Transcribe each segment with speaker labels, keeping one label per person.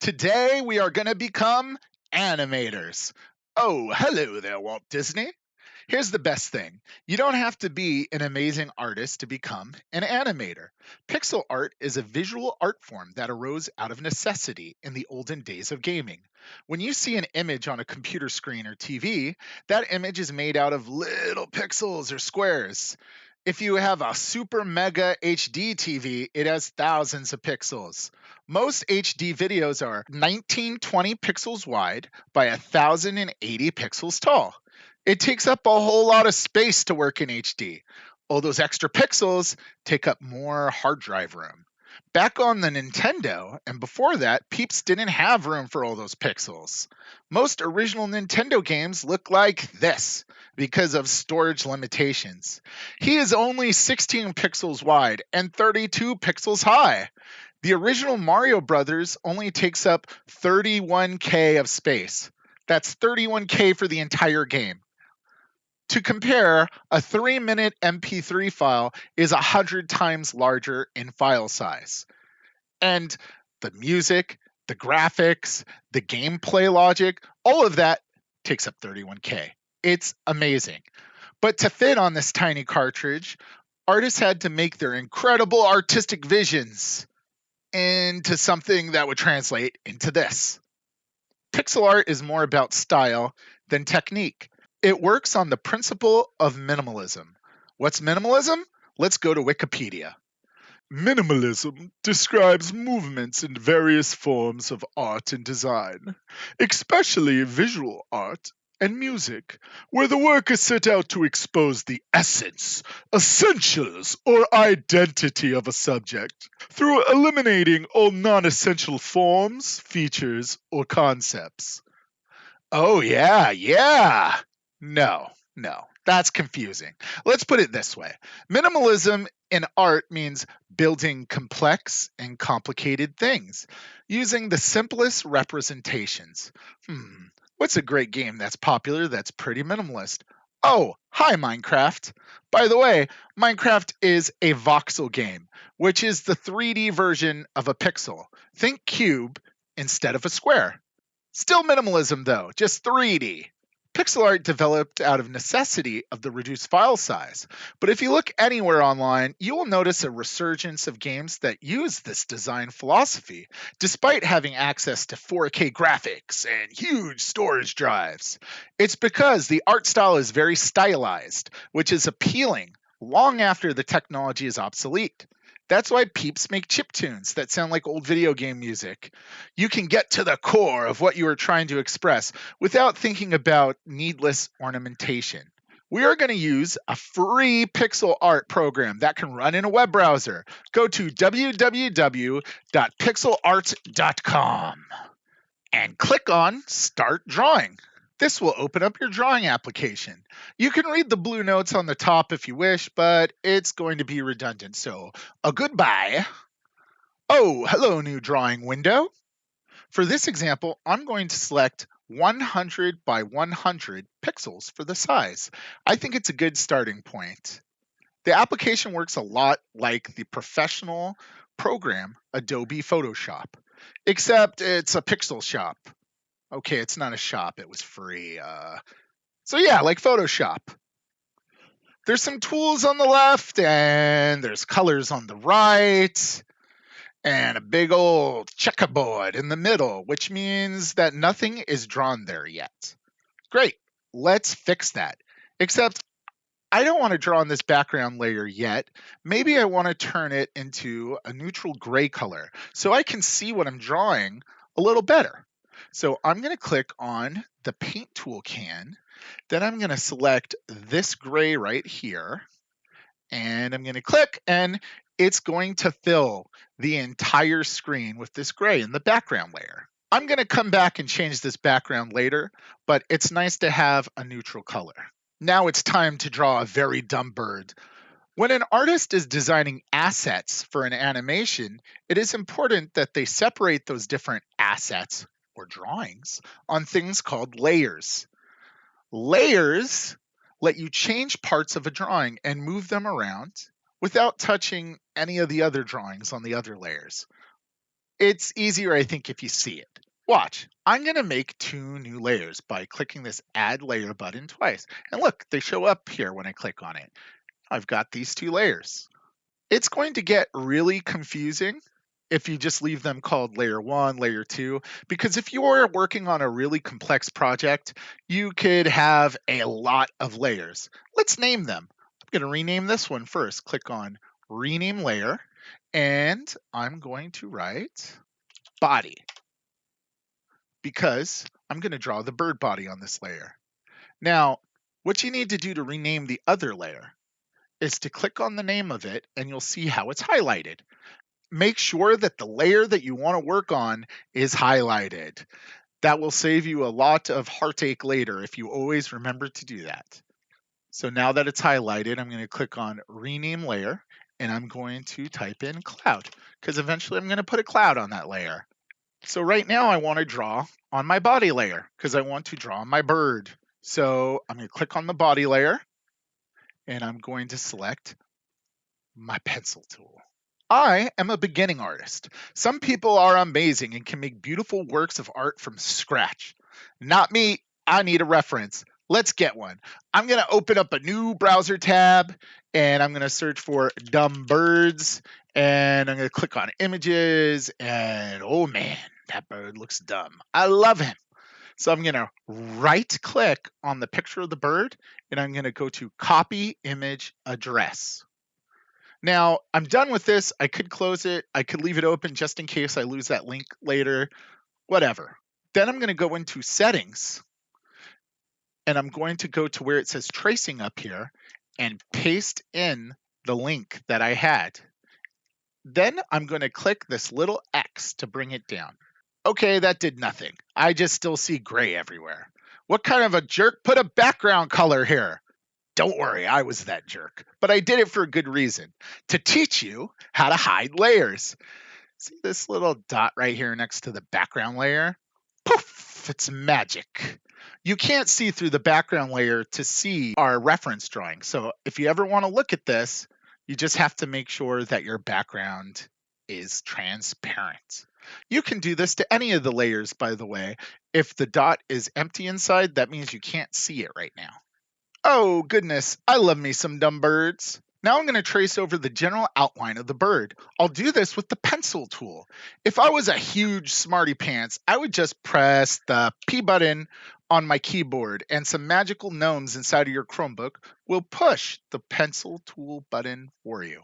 Speaker 1: Today we are going to become animators. Oh, hello there, Walt Disney. Here's the best thing. You don't have to be an amazing artist to become an animator. Pixel art is a visual art form that arose out of necessity in the olden days of gaming. When you see an image on a computer screen or TV, that image is made out of little pixels or squares. If you have a super mega HD TV, it has thousands of pixels. Most HD videos are 1920 pixels wide by 1080 pixels tall. It takes up a whole lot of space to work in HD. All those extra pixels take up more hard drive room. Back on the Nintendo, and before that, Peeps didn't have room for all those pixels. Most original Nintendo games look like this because of storage limitations. He is only 16 pixels wide and 32 pixels high. The original Mario Brothers only takes up 31K of space. That's 31K for the entire game. To compare, a 3-minute MP3 file is 100 times larger in file size. And the music, the graphics, the gameplay logic, all of that takes up 31K. It's amazing. But to fit on this tiny cartridge, artists had to make their incredible artistic visions into something that would translate into this. Pixel art is more about style than technique. It works on the principle of minimalism. What's minimalism? Let's go to Wikipedia. Minimalism describes movements in various forms of art and design, especially visual art and music, where the work is set out to expose the essence, essentials, or identity of a subject through eliminating all non-essential forms, features, or concepts. Oh, yeah. No, that's confusing. Let's put it this way. Minimalism in art means building complex and complicated things using the simplest representations. What's a great game that's popular that's pretty minimalist? Oh, hi, Minecraft. By the way, Minecraft is a voxel game, which is the 3D version of a pixel. Think cube instead of a square. Still minimalism, though, just 3D. Pixel art developed out of necessity of the reduced file size, but if you look anywhere online, you will notice a resurgence of games that use this design philosophy, despite having access to 4K graphics and huge storage drives. It's because the art style is very stylized, which is appealing long after the technology is obsolete. That's why Peeps make chiptunes that sound like old video game music. You can get to the core of what you are trying to express without thinking about needless ornamentation. We are going to use a free pixel art program that can run in a web browser. Go to www.pixelart.com and click on Start Drawing. This will open up your drawing application. You can read the blue notes on the top if you wish, but it's going to be redundant, so a goodbye. Oh, hello, new drawing window. For this example, I'm going to select 100 by 100 pixels for the size. I think it's a good starting point. The application works a lot like the professional program Adobe Photoshop, except it's a pixel shop. Okay, it's not a shop, it was free. So yeah, like Photoshop. There's some tools on the left, and there's colors on the right, and a big old checkerboard in the middle, which means that nothing is drawn there yet. Great, let's fix that. Except I don't want to draw on this background layer yet. Maybe I want to turn it into a neutral gray color so I can see what I'm drawing a little better. So I'm going to click on the paint tool can. Then I'm going to select this gray right here. And I'm going to click, and it's going to fill the entire screen with this gray in the background layer. I'm going to come back and change this background later, but it's nice to have a neutral color. Now it's time to draw a very dumb bird. When an artist is designing assets for an animation, it is important that they separate those different assets or drawings on things called layers. Layers let you change parts of a drawing and move them around without touching any of the other drawings on the other layers. It's easier, I think, if you see it. Watch, I'm going to make 2 new layers by clicking this Add Layer button twice. And look, they show up here when I click on it. I've got these 2 layers. It's going to get really confusing if you just leave them called layer 1, layer 2, because if you're working on a really complex project, you could have a lot of layers. Let's name them. I'm going to rename this one first. Click on Rename Layer, and I'm going to write Body, because I'm going to draw the bird body on this layer. Now, what you need to do to rename the other layer is to click on the name of it, and you'll see how it's highlighted. Make sure that the layer that you want to work on is highlighted. That will save you a lot of heartache later if you always remember to do that. So now that it's highlighted, I'm going to click on Rename Layer, and I'm going to type in Cloud, because eventually I'm going to put a cloud on that layer. So right now I want to draw on my body layer because I want to draw my bird. So I'm going to click on the body layer, and I'm going to select my pencil tool. I am a beginning artist. Some people are amazing and can make beautiful works of art from scratch. Not me. I need a reference. Let's get one. I'm going to open up a new browser tab, and I'm going to search for dumb birds, and I'm going to click on images, and oh man, that bird looks dumb. I love him. So I'm going to right click on the picture of the bird, and I'm going to go to copy image address. Now, I'm done with this. I could close it. I could leave it open just in case I lose that link later, whatever. Then I'm going to go into settings, and I'm going to go to where it says tracing up here and paste in the link that I had. Then I'm going to click this little X to bring it down. Okay, that did nothing. I just still see gray everywhere. What kind of a jerk put a background color here? Don't worry, I was that jerk, but I did it for a good reason, to teach you how to hide layers. See this little dot right here next to the background layer? Poof, it's magic. You can't see through the background layer to see our reference drawing. So if you ever want to look at this, you just have to make sure that your background is transparent. You can do this to any of the layers, by the way. If the dot is empty inside, that means you can't see it right now. Oh, goodness, I love me some dumb birds. Now I'm going to trace over the general outline of the bird. I'll do this with the pencil tool. If I was a huge smarty pants, I would just press the P button on my keyboard, and some magical gnomes inside of your Chromebook will push the pencil tool button for you.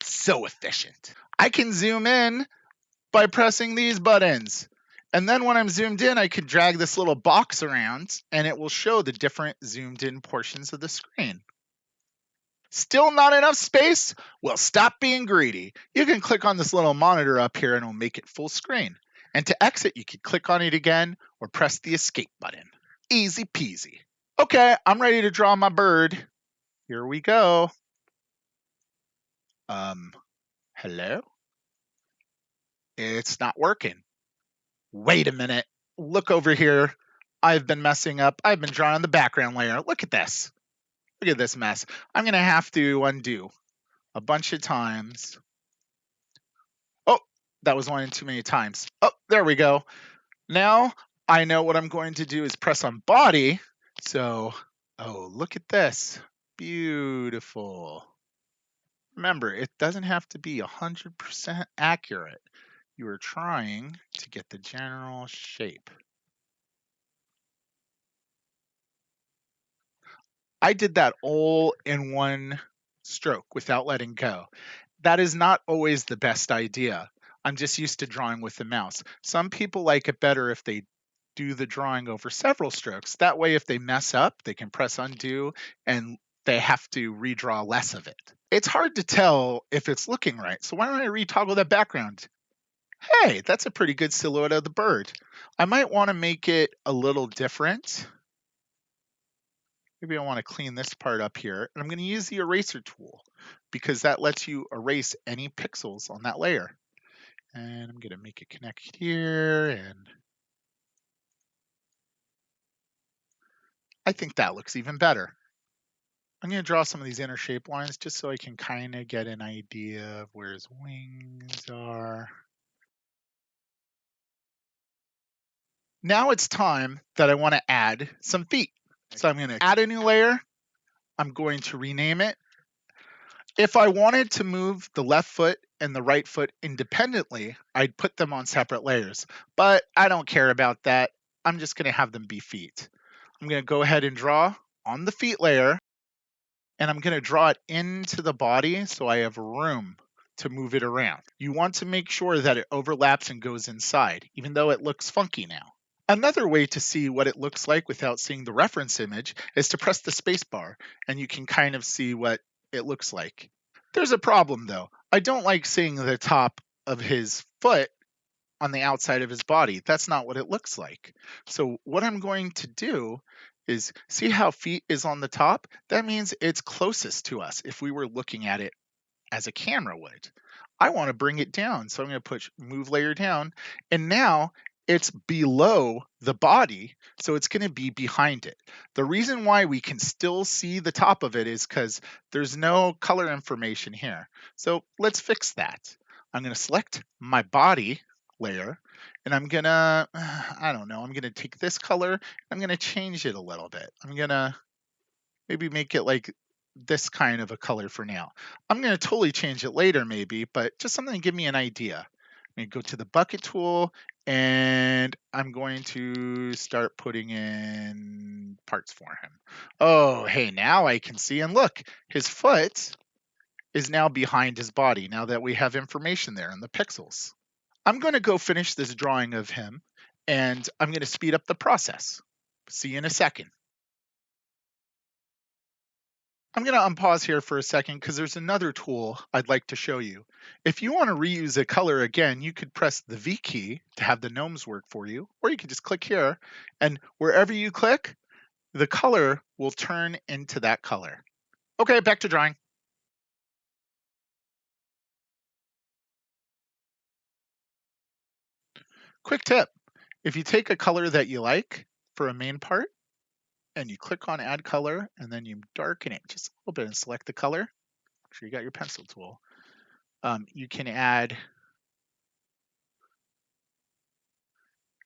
Speaker 1: So efficient. I can zoom in by pressing these buttons. And then when I'm zoomed in, I can drag this little box around, and it will show the different zoomed in portions of the screen. Still not enough space? Well, stop being greedy. You can click on this little monitor up here and it'll make it full screen. And to exit, you can click on it again or press the escape button. Easy peasy. Okay, I'm ready to draw my bird. Here we go. Hello? It's not working. Wait a minute. Look over here. I've been messing up. I've been drawing the background layer. Look at this. Look at this mess. I'm going to have to undo a bunch of times. Oh, that was one too many times. Oh, there we go. Now I know what I'm going to do is press on body. So, oh, look at this. Beautiful. Remember, it doesn't have to be 100% accurate. You are trying to get the general shape. I did that all in one stroke without letting go. That is not always the best idea. I'm just used to drawing with the mouse. Some people like it better if they do the drawing over several strokes. That way, if they mess up, they can press undo and they have to redraw less of it. It's hard to tell if it's looking right. So why don't I retoggle that background? Hey, that's a pretty good silhouette of the bird. I might want to make it a little different. Maybe I want to clean this part up here. And I'm going to use the eraser tool because that lets you erase any pixels on that layer. And I'm going to make it connect here. And I think that looks even better. I'm going to draw some of these inner shape lines just so I can kind of get an idea of where his wings are. Now it's time that I want to add some feet. So I'm going to add a new layer. I'm going to rename it. If I wanted to move the left foot and the right foot independently, I'd put them on separate layers, but I don't care about that. I'm just going to have them be feet. I'm going to go ahead and draw on the feet layer, and I'm going to draw it into the body so I have room to move it around. You want to make sure that it overlaps and goes inside, even though it looks funky now. Another way to see what it looks like without seeing the reference image is to press the space bar, and you can kind of see what it looks like. There's a problem though. I don't like seeing the top of his foot on the outside of his body. That's not what it looks like. So what I'm going to do is see how feet is on the top? That means it's closest to us if we were looking at it as a camera would. I want to bring it down. So I'm going to push move layer down, and now it's below the body, so it's going to be behind it. The reason why we can still see the top of it is because there's no color information here. So let's fix that. I'm going to select my body layer, and I'm going to, I don't know, I'm going to take this color, I'm going to change it a little bit. I'm going to maybe make it like this kind of a color for now. I'm going to totally change it later maybe, but just something to give me an idea. I'm going to go to the bucket tool, and I'm going to start putting in parts for him. Oh, hey, now I can see, and look, his foot is now behind his body now that we have information there in the pixels. I'm going to go finish this drawing of him, and I'm going to speed up the process. See you in a second. I'm going to unpause here for a second because there's another tool I'd like to show you. If you want to reuse a color again, you could press the V key to have the gnomes work for you, or you can just click here, and wherever you click, the color will turn into that color. Okay, back to drawing. Quick tip, if you take a color that you like for a main part, and you click on add color, and then you darken it just a little bit and select the color, make sure you got your pencil tool. You can add,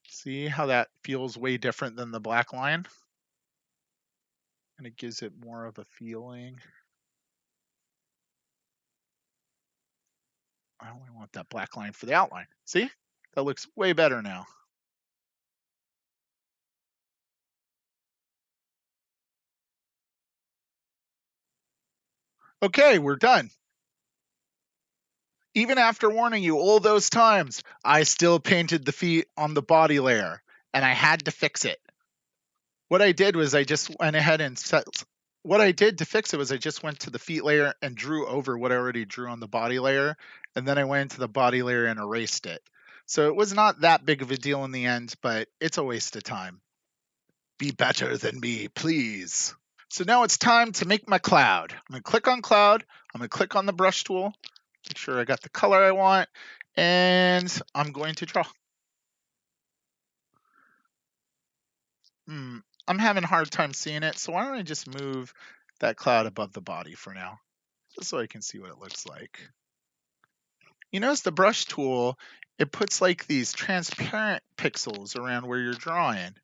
Speaker 1: see how that feels way different than the black line? And it gives it more of a feeling. I only want that black line for the outline. See? That looks way better now. Okay, we're done. Even after warning you all those times, I still painted the feet on the body layer, and I had to fix it. What I did was I just went ahead and set, what I did to fix it was I just went to the feet layer and drew over what I already drew on the body layer, and then I went into the body layer and erased it. So it was not that big of a deal in the end, but it's a waste of time. Be better than me, please. So now it's time to make my cloud. I'm going to click on cloud. I'm going to click on the brush tool, make sure I got the color I want, and I'm going to draw. I'm having a hard time seeing it, so why don't I just move that cloud above the body for now, just so I can see what it looks like. You notice the brush tool, it puts like these transparent pixels around where you're drawing.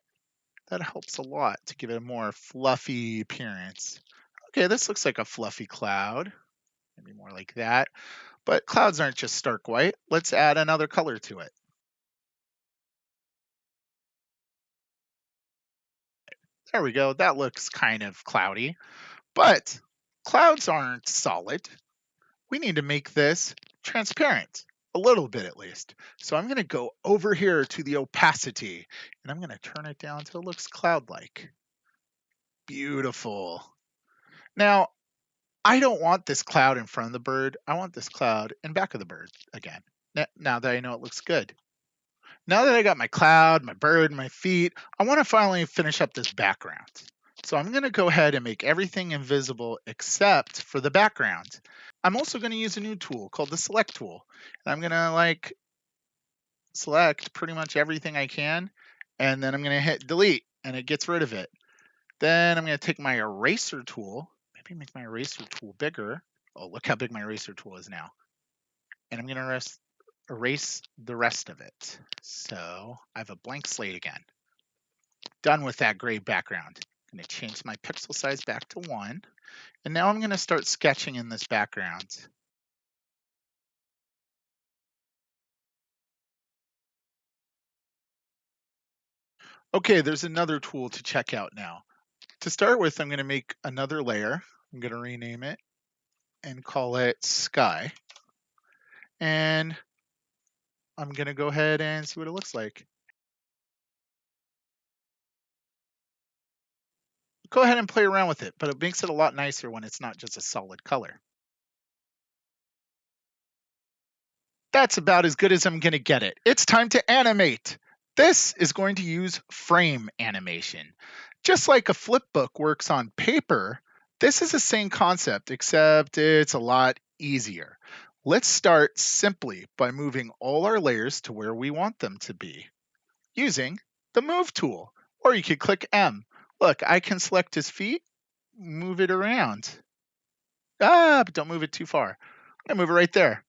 Speaker 1: That helps a lot to give it a more fluffy appearance. Okay, this looks like a fluffy cloud. Maybe more like that. But clouds aren't just stark white. Let's add another color to it. There we go. That looks kind of cloudy. But clouds aren't solid. We need to make this transparent, a little bit at least. So I'm going to go over here to the opacity, and I'm going to turn it down until it looks cloud-like. Beautiful. Now, I don't want this cloud in front of the bird. I want this cloud in back of the bird again. Now that I know it looks good. Now that I got my cloud, my bird, my feet, I want to finally finish up this background. So I'm going to go ahead and make everything invisible except for the background. I'm also going to use a new tool called the select tool. And I'm going to like select pretty much everything I can, and then I'm going to hit delete and it gets rid of it. Then I'm going to take my eraser tool, maybe make my eraser tool bigger. Oh, look how big my eraser tool is now. And I'm going to erase the rest of it. So I have a blank slate again. done with that gray background. I'm going to change my pixel size back to 1. And now I'm going to start sketching in this background. Okay, there's another tool to check out now. To start with, I'm going to make another layer. I'm going to rename it and call it Sky. And I'm going to go ahead and see what it looks like. Go ahead and play around with it, but it makes it a lot nicer when it's not just a solid color. That's about as good as I'm going to get it. It's time to animate. This is going to use frame animation. Just like a flip book works on paper, this is the same concept, except it's a lot easier. Let's start simply by moving all our layers to where we want them to be using the Move tool, or you could click M. Look, I can select his feet, move it around. But don't move it too far. I'm gonna move it right there.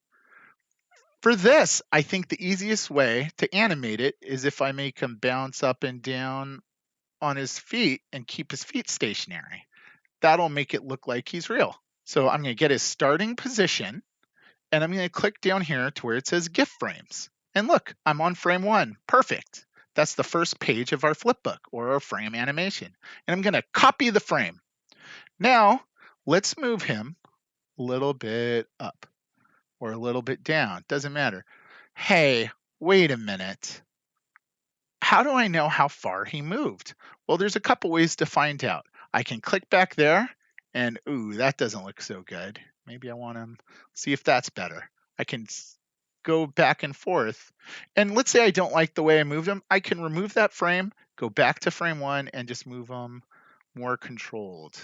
Speaker 1: For this, I think the easiest way to animate it is if I make him bounce up and down on his feet and keep his feet stationary. That'll make it look like he's real. So I'm going to get his starting position and I'm going to click down here to where it says GIF frames. And look, I'm on frame 1. Perfect. That's the first page of our flipbook or our frame animation. And I'm going to copy the frame. Now, let's move him a little bit up or a little bit down. Doesn't matter. Hey, wait a minute. How do I know how far he moved? Well, there's a couple ways to find out. I can click back there and, ooh, that doesn't look so good. Maybe I want to see if that's better. I can go back and forth. And let's say I don't like the way I moved him. I can remove that frame, go back to frame 1 and just move them more controlled.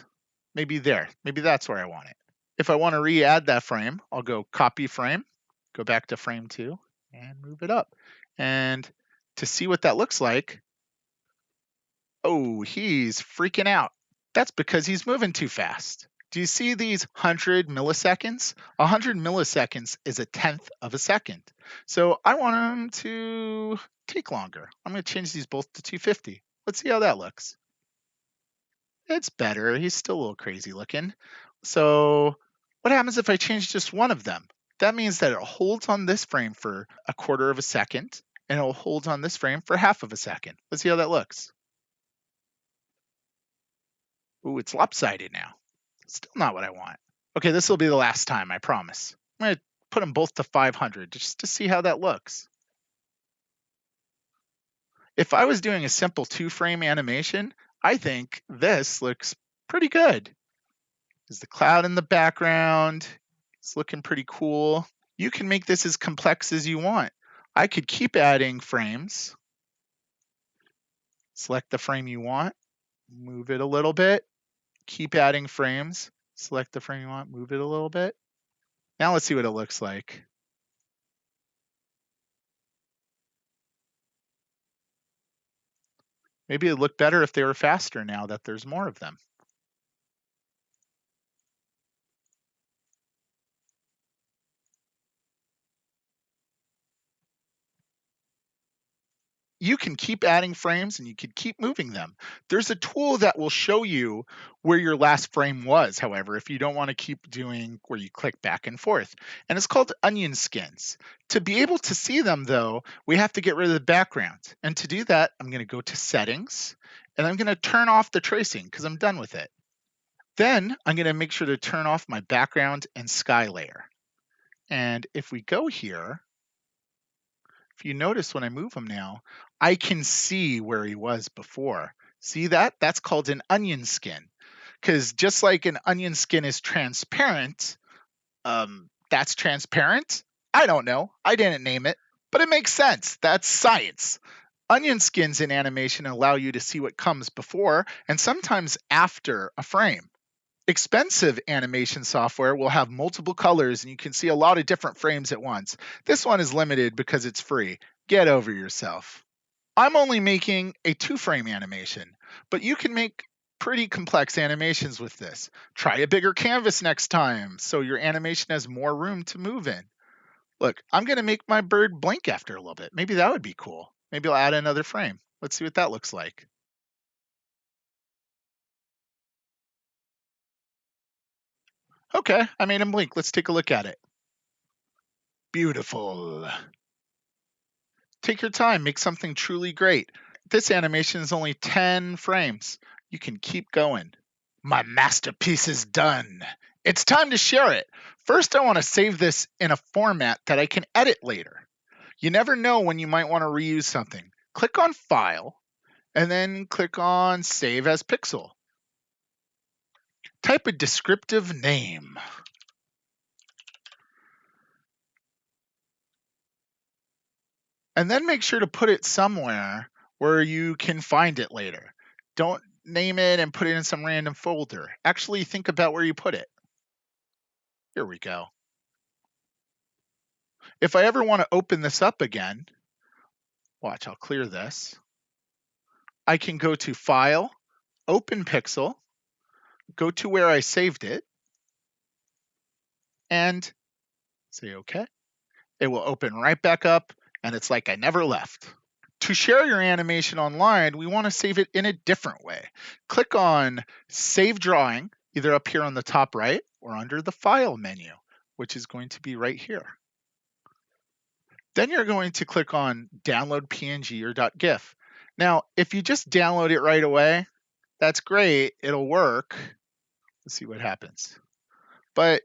Speaker 1: Maybe there. Maybe that's where I want it. If I want to re-add that frame, I'll go copy frame, go back to frame 2 and move it up. And to see what that looks like, oh, he's freaking out. That's because he's moving too fast. Do you see these 100 milliseconds? 100 milliseconds is a tenth of a second. So I want him to take longer. I'm going to change these both to 250. Let's see how that looks. It's better. He's still a little crazy looking. So what happens if I change just one of them? That means that it holds on this frame for a quarter of a second, and it will hold on this frame for half of a second. Let's see how that looks. Ooh, it's lopsided now. Still not what I want. Okay, this will be the last time, I promise. I'm going to put them both to 500 just to see how that looks. If I was doing a simple 2-frame animation, I think this looks pretty good. There's the cloud in the background. It's looking pretty cool. You can make this as complex as you want. I could keep adding frames. Select the frame you want, move it a little bit, keep adding frames, select the frame you want, move it a little bit. Now let's see what it looks like. Maybe it'd look better if they were faster now that there's more of them. You can keep adding frames and you can keep moving them. There's a tool that will show you where your last frame was, however, if you don't want to keep doing where you click back and forth. And it's called onion skins. To be able to see them, though, we have to get rid of the background. And to do that, I'm going to go to Settings, and I'm going to turn off the tracing because I'm done with it. Then I'm going to make sure to turn off my background and sky layer. And if we go here, if you notice when I move him now, I can see where he was before. See that? That's called an onion skin. Because just like an onion skin is transparent, that's transparent? I don't know. I didn't name it, but it makes sense. That's science. Onion skins in animation allow you to see what comes before and sometimes after a frame. Expensive animation software will have multiple colors and you can see a lot of different frames at once. This one is limited because it's free. Get over yourself. I'm only making a 2-frame animation, but you can make pretty complex animations with this. Try a bigger canvas next time so your animation has more room to move in. Look, I'm going to make my bird blink after a little bit. Maybe that would be cool. Maybe I'll add another frame. Let's see what that looks like. Okay, I made him blink. Let's take a look at it. Beautiful. Take your time, make something truly great. This animation is only 10 frames. You can keep going. My masterpiece is done. It's time to share it. First, I want to save this in a format that I can edit later. You never know when you might want to reuse something. Click on File, and then click on Save as Pixel. Type a descriptive name. And then make sure to put it somewhere where you can find it later. Don't name it and put it in some random folder. Actually, think about where you put it. Here we go. If I ever want to open this up again, watch, I'll clear this. I can go to File, Open Pixel, go to where I saved it, and say OK. It will open right back up, and it's like I never left. To share your animation online, we want to save it in a different way. Click on Save Drawing, either up here on the top right or under the File menu, which is going to be right here. Then you're going to click on Download PNG or .gif. Now, if you just download it right away, that's great. It'll work. Let's see what happens. But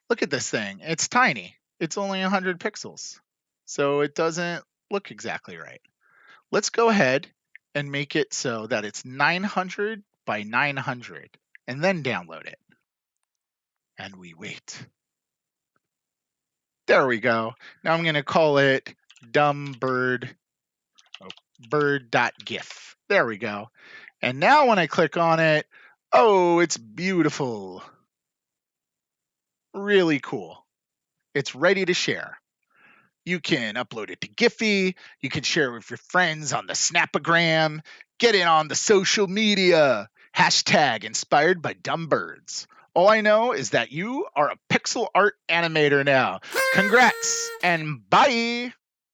Speaker 1: look at this thing. It's tiny. It's only 100 pixels. So it doesn't look exactly right. Let's go ahead and make it so that it's 900 by 900 and then download it. And we wait. There we go. Now I'm going to call it bird.gif. There we go. And now when I click on it, oh, it's beautiful. Really cool. It's ready to share. You can upload it to Giphy. You can share it with your friends on the Snapagram. Get it on the social media. Hashtag inspired by dumb birds. All I know is that you are a pixel art animator now. Congrats and bye.